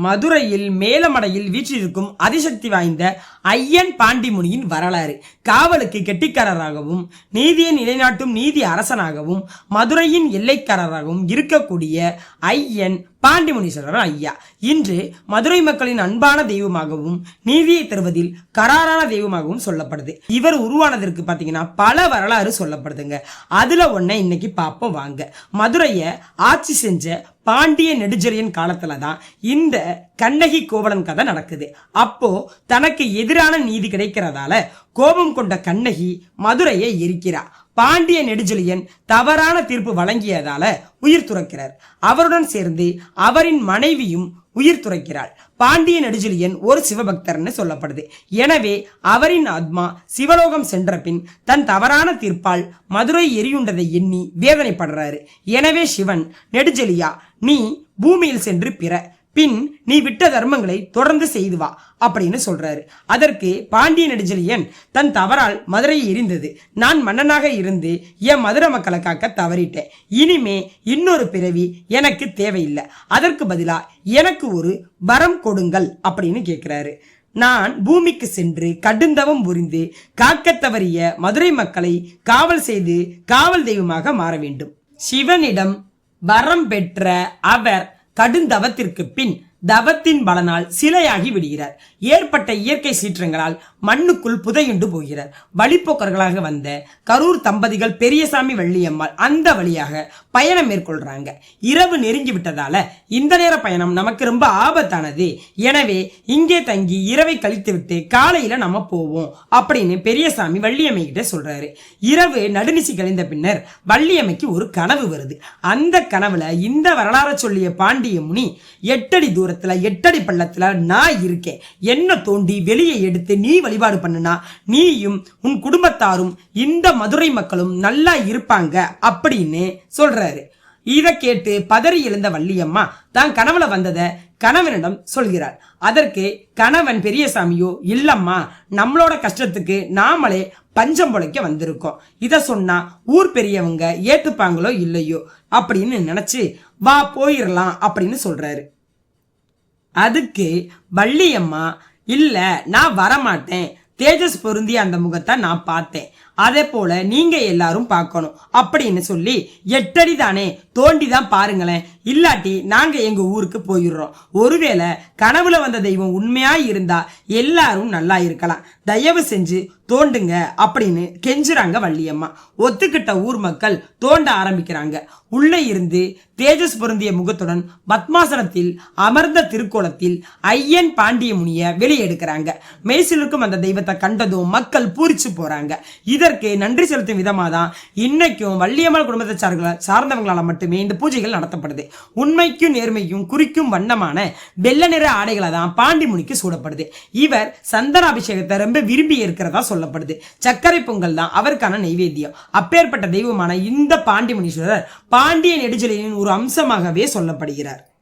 மதுரையில் மேலமடையில் வீற்றிருக்கும் அதிசக்தி வாய்ந்த ஐயன் பாண்டிமுனியின் வரலாறு. காவலுக்கு கெட்டிக்காரராகவும் நீதியை நிலைநாட்டும் நீதி அரசனாகவும் மதுரையின் எல்லைக்காரராகவும் இருக்கக்கூடிய ஐயன் பாண்டிமுனீஸ்வரர் ஐயா இன்று மதுரை மக்களின் அன்பான தெய்வமாகவும் நீதியை தருவதில் கராரான தெய்வமாகவும் சொல்லப்படுது. இவர் உருவானதற்கு பார்த்தீங்கன்னா பல வரலாறு சொல்லப்படுதுங்க. அதுல ஒன்ன இன்னைக்கு பார்ப்போம் வாங்க. மதுரையை ஆட்சி செஞ்ச பாண்டிய நெடுஞ்செழியன் காலத்துல தான் இந்த கண்ணகி கோவலன் கதை நடக்குது. அப்போ தனக்கு எதிரான நீதி கிடைக்கிறதால கோபம் கொண்ட கண்ணகி மதுரையை எரிக்கிறார். பாண்டிய நெடுஞ்செழியன் தவறான தீர்ப்பு வழங்கியதால உயிர் துறக்கிறார். அவருடன் சேர்ந்து அவரின் மனைவியும் உயிர் துறக்கிறாள். பாண்டிய நெடுஞ்செழியன் ஒரு சிவபக்தர்னு சொல்லப்படுது. எனவே அவரின் ஆத்மா சிவலோகம் சென்ற பின் தன் தவறான தீர்ப்பால் மதுரை எரியுண்டதை எண்ணி வேதனைப்படுறாரு. எனவே சிவன், நெடுஞ்செழியா, நீ பூமியில் சென்று பின் நீ விட்ட தர்மங்களை தொடர்ந்து செய்து வா அப்படின்னு சொல்றாரு. அதற்கு பாண்டிய நெடுஞ்செழியன், தன் தவறால் மதுரை எரிந்தது. நான் மன்னனாக இருந்து என் மதுரை மக்களை காக்க தவறிட்டேன். இனிமே இன்னொரு பிறவி எனக்கு தேவையில்லை. அதற்கு பதிலா எனக்கு ஒரு வரம் கொடுங்கள் அப்படின்னு கேட்கிறாரு. நான் பூமிக்கு சென்று கடுந்தவம் புரிந்து காக்க தவறிய மதுரை மக்களை காவல் செய்து காவல் தெய்வமாக மாற வேண்டும். சிவனிடம் வரம் பெற்ற அவர் கடுந்தவத்திற்கு பின் தவத்தின் பலனால் சிலையாகி விடுகிறார். ஏற்பட்ட இயற்கை சீற்றங்களால் மண்ணுக்குள் புதையுண்டு போகிறார். வழிப்போக்கர்களாக வந்த கரூர் தம்பதிகள் பெரியசாமி வள்ளியம்மாள் அந்த வழியாக பயணம் மேற்கொள்றாங்க. இரவு நெருங்கி விட்டதால இந்த நேர பயணம் நமக்கு ரொம்ப ஆபத்தானது. எனவே இங்கே தங்கி இரவை கழித்து விட்டு காலையில நம்ம போவோம் அப்படின்னு பெரியசாமி வள்ளியம்மை கிட்ட சொல்றாரு. இரவு நடுநிசி கழிந்த பின்னர் வள்ளியம்மைக்கு ஒரு கனவு வருது. அந்த கனவுல இந்த வரலாறு சொல்லிய பாண்டிய முனி, 8 அடி தூரத்துல 8 அடி பள்ளத்துல நான் இருக்கேன், என்ன தோண்டி வெளியே எடுத்து நீ வழிபாடு பண்ணுனா நீயும் உன் குடும்பத்தாரும் இந்த மதுரை மக்களும் நல்லா இருப்பாங்க அப்படின்னு சொல்றாரு. இதை கேட்டு பதறி எழுந்த வள்ளியம்மா தான் கனவுல வந்ததை கணவனிடம் சொல்கிறார். அதற்கு கணவன் பெரியசாமியோ, இல்லம்மா, நம்மளோட கஷ்டத்துக்கு நாமளே பஞ்சம் பொழைக்க வந்திருக்கோம். இத சொன்னா ஊர் பெரியவங்க ஏத்துப்பாங்களோ இல்லையோ அப்படின்னு நினைச்சு வா போயிடலாம் அப்படின்னு சொல்றாரு. அதுக்கு வள்ளியம்மா, இல்ல நான் வரமாட்டேன், தேஜஸ் பொருந்திய அந்த முகத்தை நான் பார்த்தேன், அதே போல நீங்க எல்லாரும் பார்க்கணும் அப்படின்னு சொல்லி 8 அடி தானே தோண்டி தான் பாருங்களேன், இல்லாட்டி நாங்க எங்க ஊருக்கு போயிடுறோம். ஒருவேளை கனவுல வந்த தெய்வம் உண்மையா இருந்தா எல்லாரும் நல்லா இருக்கலாம், தயவு செஞ்சு தோண்டுங்க அப்படின்னு கெஞ்சுறாங்க வள்ளியம்மா. ஒத்துக்கிட்ட ஊர் மக்கள் தோண்ட ஆரம்பிக்கிறாங்க. உள்ளே இருந்து தேஜஸ் பொருந்திய முகத்துடன் பத்மாசனத்தில் அமர்ந்த திருக்கோலத்தில் ஐயன் பாண்டிய முனிய வெளியெடுக்கிறாங்க. மெய்சிலுக்கும் அந்த தெய்வத்தை கண்டதும் மக்கள் பூரிச்சு போறாங்க. இதற்கு நன்றி செலுத்தும் விதமா தான் இன்னைக்கும் வள்ளியம்மாள் குடும்பத்தை சார்ந்தவங்களால மட்டுமே இந்த பூஜைகள் நடத்தப்படுது. உண்மைக்கும் நேர்மைக்கும் குறிக்கும் வண்ணமான வெள்ளை நிற ஆடைகளை தான் பாண்டி முனிக்கு சூடப்படுது. இவர் சந்தனாபிஷேகத்தை ரொம்ப விரும்பி இருக்கிறதா சொல்லப்படுது. சர்க்கரை பொங்கல் தான் அவருக்கான நைவேத்தியம். அப்பேற்பட்ட தெய்வமான இந்த பாண்டிமுனீஸ்வரர் பாண்டிய நெடுஞ்செழியனின் ஒரு அம்சமாகவே சொல்லப்படுகிறார்.